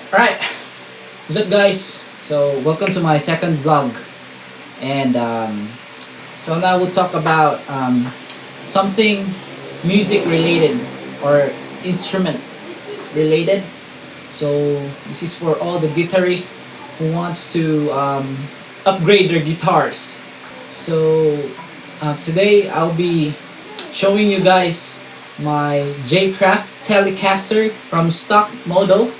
Alright, what's up guys? So welcome to my second vlog, and so now we'll talk about something music related or instruments related. So this is for all the guitarists who wants to upgrade their guitars. So today I'll be showing you guys my Jcraft Telecaster from stock model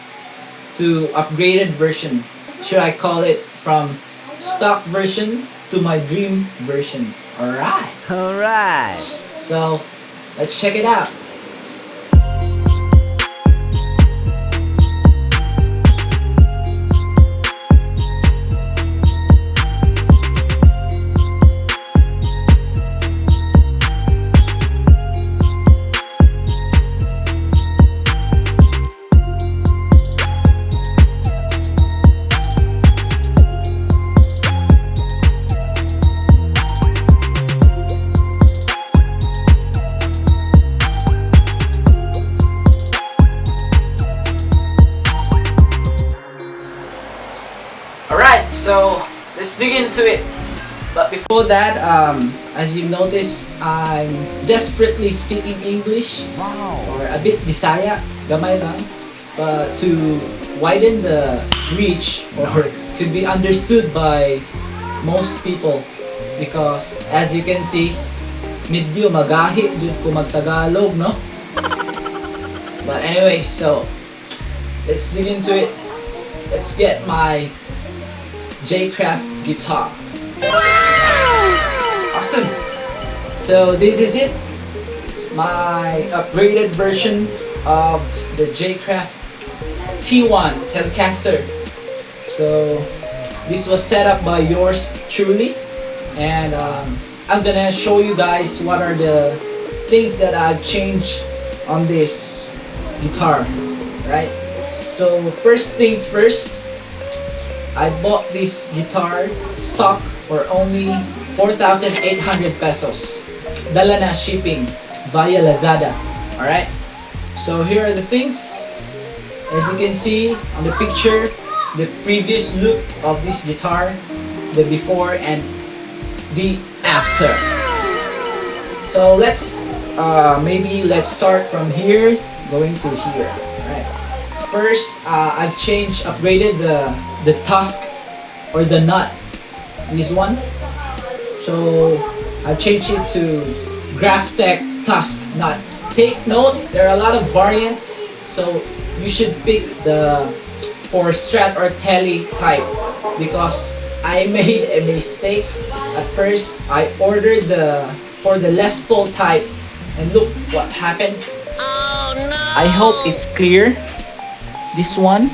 to upgraded version. Should I call it from stock version to my dream version? Alright. So let's check it out. Alright, so let's dig into it. But before that, as you noticed, I'm desperately speaking English or a bit Bisaya, gamay lang, but to widen the reach or could be understood by most people, because as you can see, medyo magahi jud ko magtagalog, no? But anyway, so let's dig into it. Let's get my Jcraft guitar. Awesome! So this is it, my upgraded version of the Jcraft T-1 Telecaster. So this was set up by yours truly, and I'm gonna show you guys what are the things that I've changed on this guitar, right? So first things first, I bought this guitar stock for only 4,800 pesos. Dala na shipping via Lazada. Alright? So here are the things. As you can see on the picture, the previous look of this guitar, the before and the after. So let's start from here going to here. Alright. First, I've upgraded the TUSQ or the nut, this one. So I've changed it to Graphtech TUSQ nut. Take note, there are a lot of variants, so you should pick the for Strat or Tele type, because I made a mistake. At first, I ordered for the Les Paul type, and look what happened. Oh no! I hope it's clear. This one,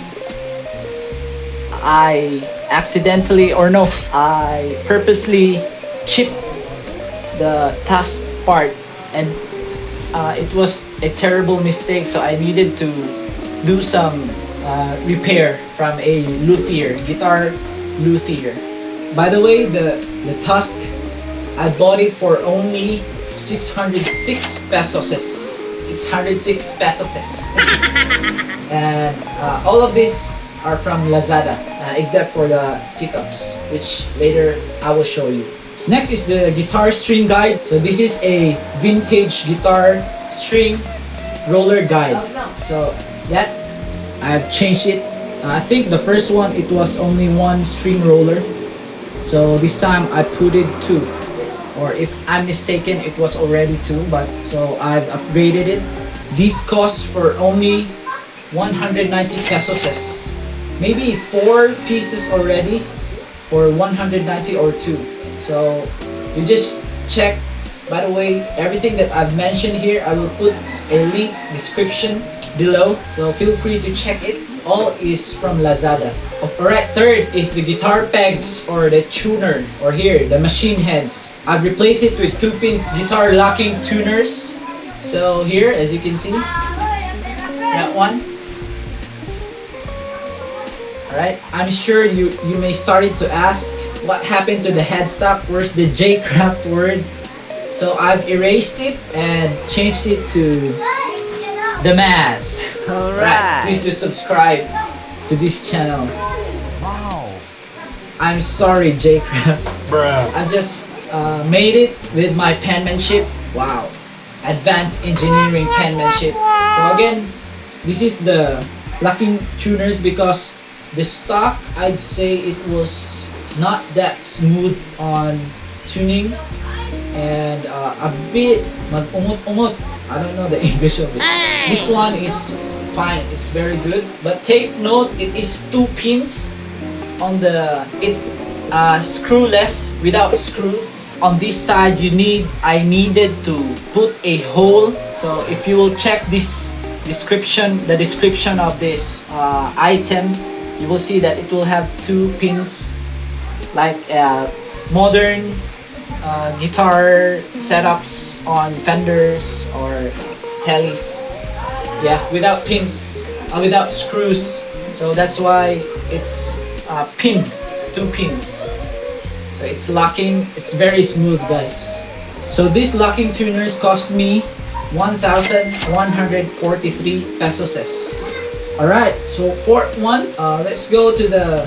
I purposely chipped the TUSQ part, and it was a terrible mistake, so I needed to do some repair from a guitar luthier. By the way, the TUSQ, I bought it for only 606 pesos. 606 pesos. And all of these are from Lazada, except for the pickups, which later I will show you. Next is the guitar string guide. So this is a vintage guitar string roller guide. So that I've changed it. I think the first one, it was only one string roller. So this time I put it two. Or if I'm mistaken, it was already two, but so I've upgraded it. These cost for only 190 pesos. Maybe 4 pieces already for 190 or 2. So you just check. By the way, everything that I've mentioned here, I will put a link description below, so feel free to check it. All is from Lazada. Alright, third is the guitar pegs or the tuner, or here, the machine heads. I've replaced it with 2-pins guitar locking tuners. So here, as you can see, that one. Alright, I'm sure you may started to ask, what happened to the headstock? Where's the Jcraft word? So I've erased it and changed it to TheMaZ. Alright. Please do subscribe to this channel. Wow. I'm sorry, Jcraft. Bruh. I just made it with my penmanship. Wow, advanced engineering penmanship. So again, this is the locking tuners because the stock, I'd say it was not that smooth on tuning and a bit mag-umot-umot. I don't know the English of it. This one is fine, it's very good. But take note, it is 2 pins on the, it's screwless without screw. On this side I needed to put a hole. So if you will check this description, the description of this item, you will see that it will have 2 pins like modern guitar setups on Fenders or Teles. Yeah, without pins, without screws. So that's why it's pinned, 2 pins. So it's locking, it's very smooth, guys. So these locking tuners cost me 1,143 pesos. Alright, so fourth one, let's go to the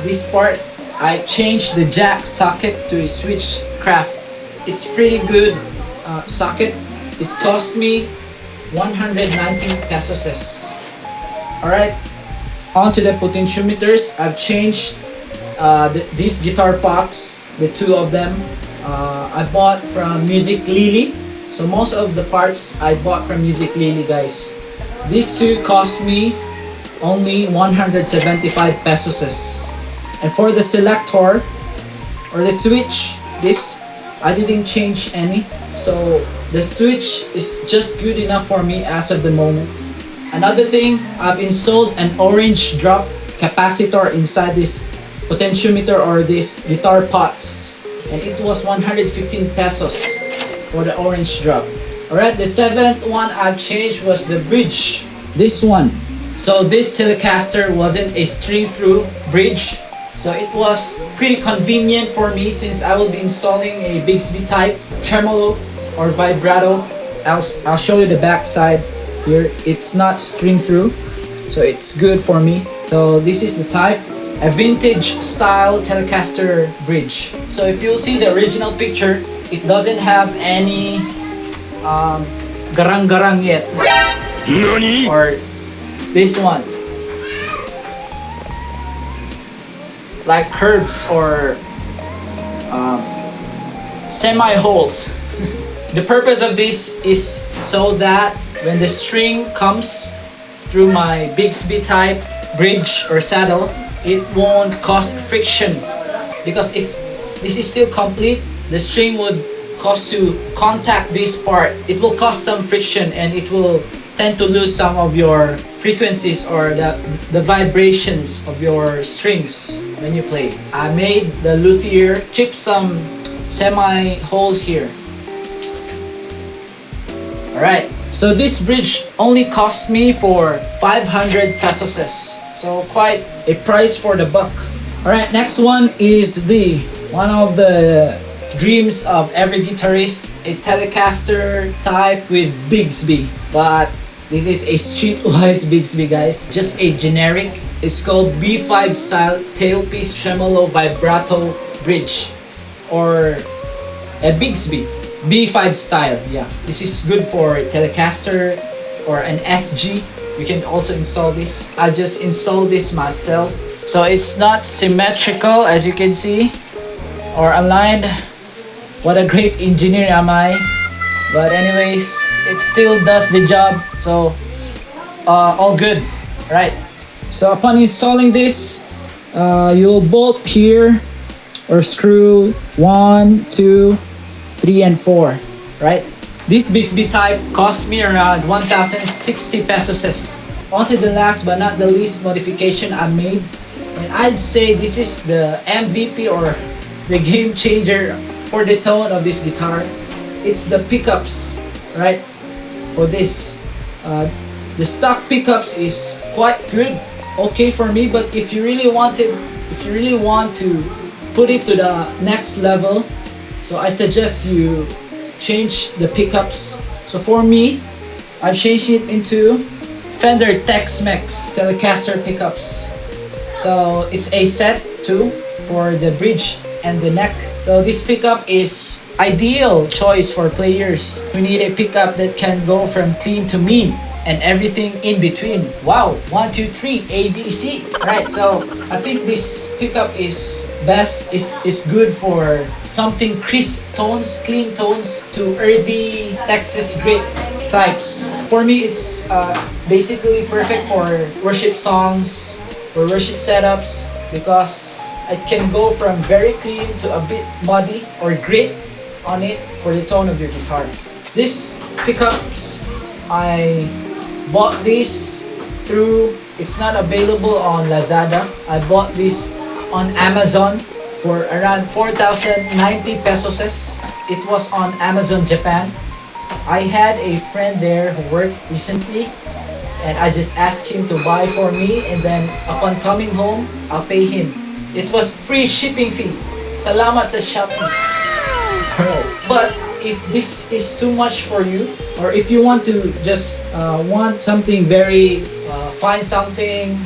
this part. I changed the jack socket to a Switchcraft. It's pretty good socket. It cost me 190 pesos. Alright, onto the potentiometers. I've changed these guitar pots, the 2 of them. I bought from Musiclily. So most of the parts I bought from Musiclily, guys. These 2 cost me only 175 pesos. And for the selector or the switch, this I didn't change any. So the switch is just good enough for me as of the moment. Another thing, I've installed an orange drop capacitor inside this potentiometer or this guitar pots, and it was 115 pesos for the orange drop. Alright, the 7th one I've changed was the bridge. This one. So this Telecaster wasn't a string through bridge. So it was pretty convenient for me since I will be installing a Bixby type Tremolo or Vibrato. I'll show you the back side here. It's not string through, so it's good for me. So this is the type, a vintage style Telecaster bridge. So if you'll see the original picture, it doesn't have any garang-garang yet. Nani? Or this one, like curves or semi-holes. The purpose of this is so that when the string comes through my Bixby type bridge or saddle, it won't cause friction. Because if this is still complete, the string would cause to contact this part. It will cause some friction and it will tend to lose some of your frequencies or the vibrations of your strings when you play. I made the luthier chip some semi holes here. Alright, so this bridge only cost me for 500 pesos. So quite a price for the buck. Alright, next one is the one of the dreams of every guitarist, a Telecaster type with Bixby. But this is a streetwise Bixby, guys. Just a generic. It's called B5 style Tailpiece Tremolo Vibrato Bridge, or a Bixby B5 style. Yeah, this is good for a Telecaster or an SG. You can also install this. I just installed this myself. So it's not symmetrical, as you can see, or aligned. What a great engineer am I. But anyways, it still does the job. So all good, right? So upon installing this, you'll bolt here or screw 1, 2, 3, and 4, right? This Bixby type cost me around 1,060 pesos. On to the last but not the least modification I made, and I'd say this is the MVP or the game changer for the tone of this guitar. It's the pickups, right? For this, the stock pickups is quite good, okay for me. But if you really want to put it to the next level, so I suggest you change the pickups. So for me, I've changed it into Fender Tex-mex Telecaster pickups. So it's a set too for the bridge and the neck. So this pickup is ideal choice for players who need a pickup that can go from clean to mean and everything in between. Wow, 1, 2, 3, A, B, C. Right, so I think this pickup is good for something crisp tones, clean tones to earthy Texas grit types. For me, it's basically perfect for worship songs, for worship setups, because it can go from very clean to a bit muddy or grit on it for the tone of your guitar. This pickups, I bought this through, it's not available on Lazada. I bought this on Amazon for around 4,090 pesos. It was on Amazon Japan. I had a friend there who worked recently, and I just asked him to buy for me, and then upon coming home, I'll pay him. It was free shipping fee. Salamat sa Shopee. But if this is too much for you, or if you want to just want something very find something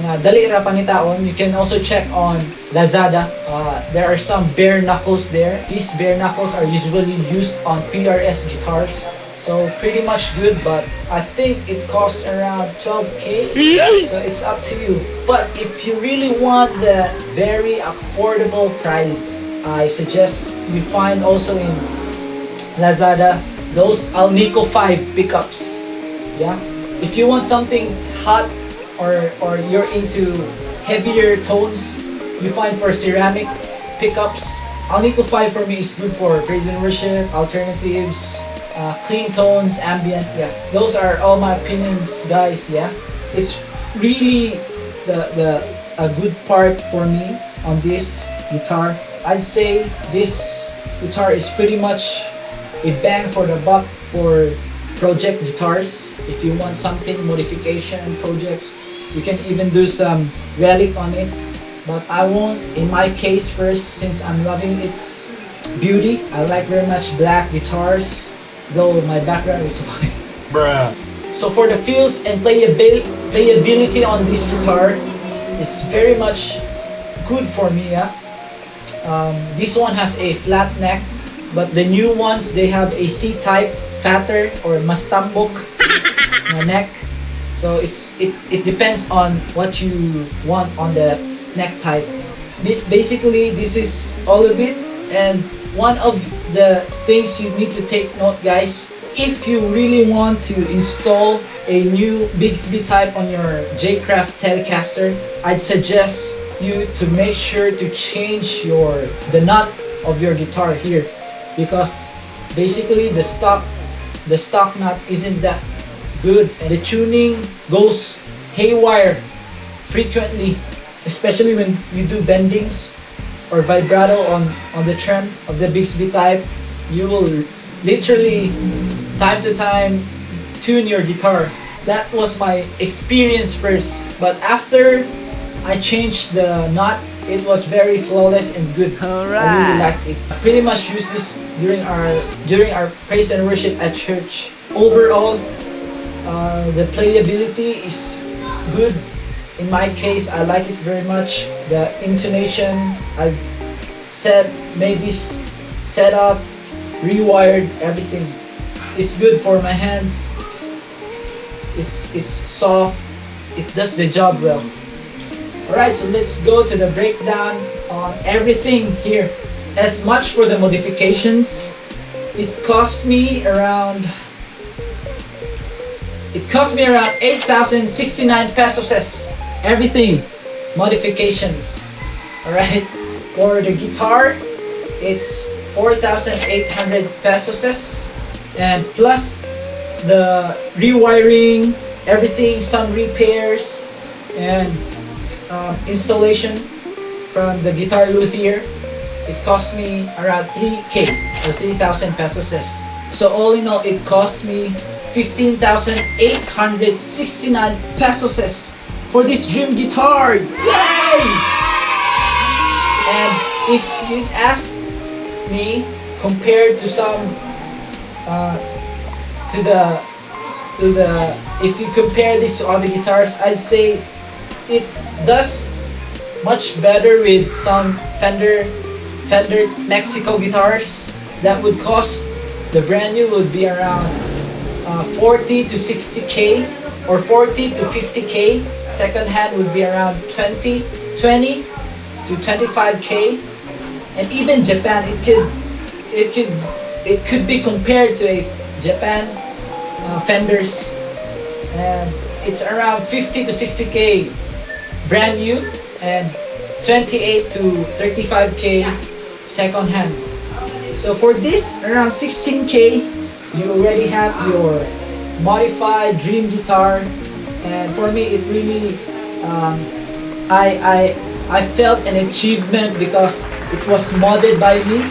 na dali ra pangitaon, you can also check on Lazada. There are some bare knuckles there. These bare knuckles are usually used on PRS guitars, so pretty much good, but I think it costs around 12k, so it's up to you. But if you really want the very affordable price, I suggest you find also in Lazada those Alnico 5 pickups. Yeah, if you want something hot, or you're into heavier tones, you find for ceramic pickups. Alnico 5 for me is good for praise and worship, alternatives, clean tones, ambient. Yeah, those are all my opinions, guys. Yeah, it's really a good part for me on this guitar. I'd say this guitar is pretty much a bang for the buck for project guitars. If you want something modification projects, you can even do some relic on it, but I won't in my case first, since I'm loving its beauty. I like very much black guitars, though my background is white. Bruh. So for the feels and playability on this guitar, it's very much good for me. Yeah? This one has a flat neck, but the new ones, they have a C-type, fatter or mas tambok na neck. So it depends on what you want on the neck type. Basically, this is all of it. And one of the things you need to take note, guys, if you really want to install a new Bigsby type on your Jcraft Telecaster, I'd suggest you to make sure to change the nut of your guitar here, because basically the stock nut isn't that good, and the tuning goes haywire frequently, especially when you do bendings or vibrato on the trem of the Bigsby type. You will literally time to time tune your guitar. That was my experience first, but after I changed the nut, it was very flawless and good. Alright. I really liked it. I pretty much used this during our praise and worship at church. Overall, the playability is good. In my case, I like it very much. The intonation, I've made this setup, rewired everything. It's good for my hands. It's soft. It does the job well. Alright, so let's go to the breakdown on everything here. As much for the modifications, it cost me around 8,069 pesos. Everything, modifications. Alright, for the guitar, it's 4,800 pesos, and plus the rewiring, everything, some repairs, and installation from the guitar luthier, it cost me around 3k or 3,000 pesos. So all in all, it cost me 15,869 pesos for this dream guitar. Yay! And if you ask me, compared to some to to the, if you compare this to other guitars, I'd say it does much better with some Fender Mexico guitars that would cost, the brand new would be around 40 to 60k or 40 to 50k. Second hand would be around 20 to 25k. And even Japan, it could be compared to a Japan Fenders, and it's around 50 to 60k brand new and 28 to 35k second hand. So for this, around 16k, you already have your modified dream guitar. And for me, it really, I felt an achievement because it was modded by me,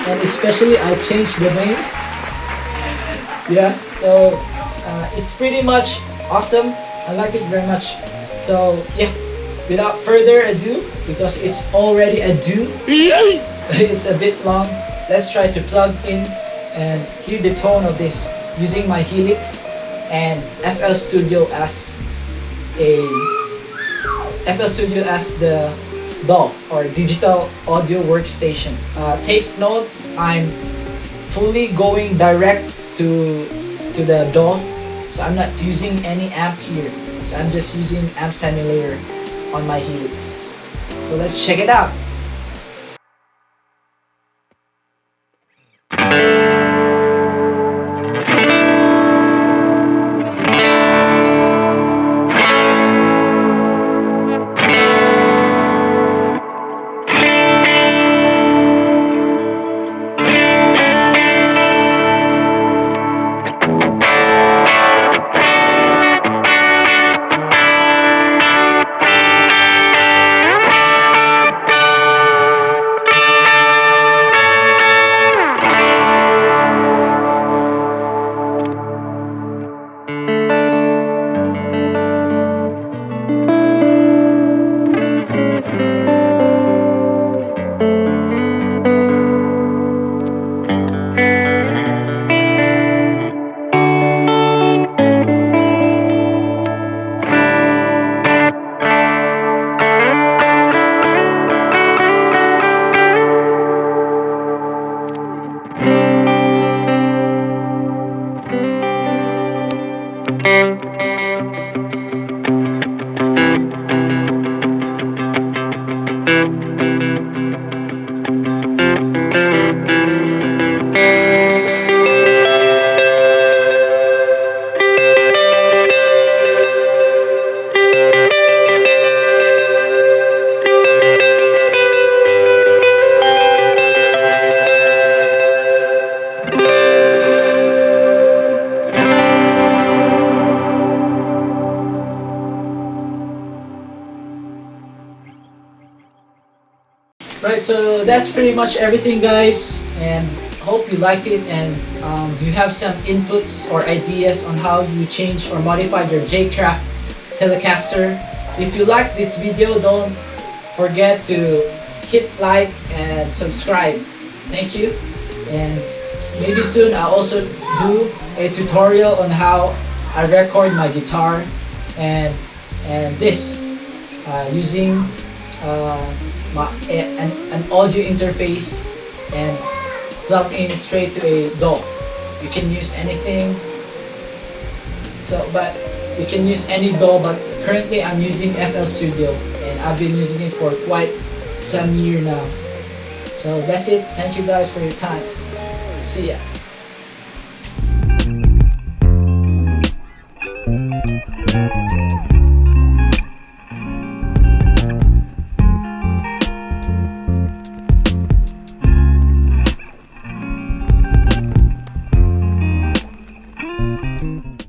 and especially I changed the name. Yeah, so it's pretty much awesome. I like it very much. So yeah, without further ado, because it's already a do, it's a bit long, let's try to plug in and hear the tone of this using my Helix and FL Studio as the DAW or digital audio workstation. Take note, I'm fully going direct to the DAW, so I'm not using any amp here. So I'm just using amp simulator on my Helix. So let's check it out. Right, so that's pretty much everything, guys, and hope you liked it, and you have some inputs or ideas on how you change or modify your Jcraft Telecaster. If you like this video, don't forget to hit like and subscribe. Thank you, and maybe soon I'll also do a tutorial on how I record my guitar and this using an audio interface and plug in straight to a DAW. You can use anything, but you can use any DAW, but currently I'm using FL Studio and I've been using it for quite some year now. So that's it. Thank you guys for your time. See ya.